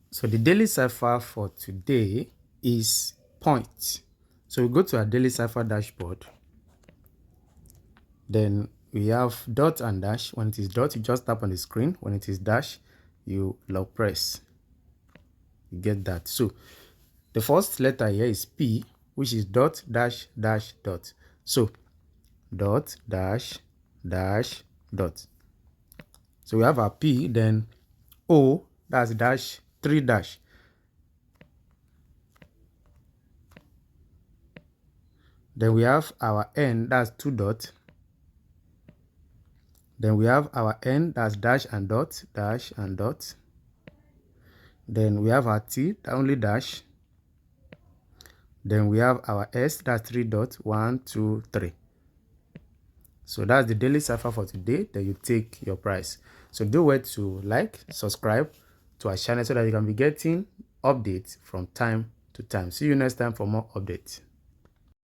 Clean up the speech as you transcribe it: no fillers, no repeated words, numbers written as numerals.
So the daily cipher for today is point. So we go to our daily cipher dashboard. Then we have dot and dash. When it is dot, you just tap on the screen. When it is dash, you long press. You get that. So the first letter here is P, which is dot dash dash dot. So dot dash dash dot. So we have our P, then O, that's dash 3 dash. Then we have our N, that's 2 dot. Then we have our N, that's dash and dot, dash and dot. Then we have our T, that only dash. Then we have our S, that's 3 dots, 1, 2, 3. So that's the daily cipher for today. Then you take your price. So do well to like, subscribe to our channel so that you can be getting updates from time to time. See you next time for more updates.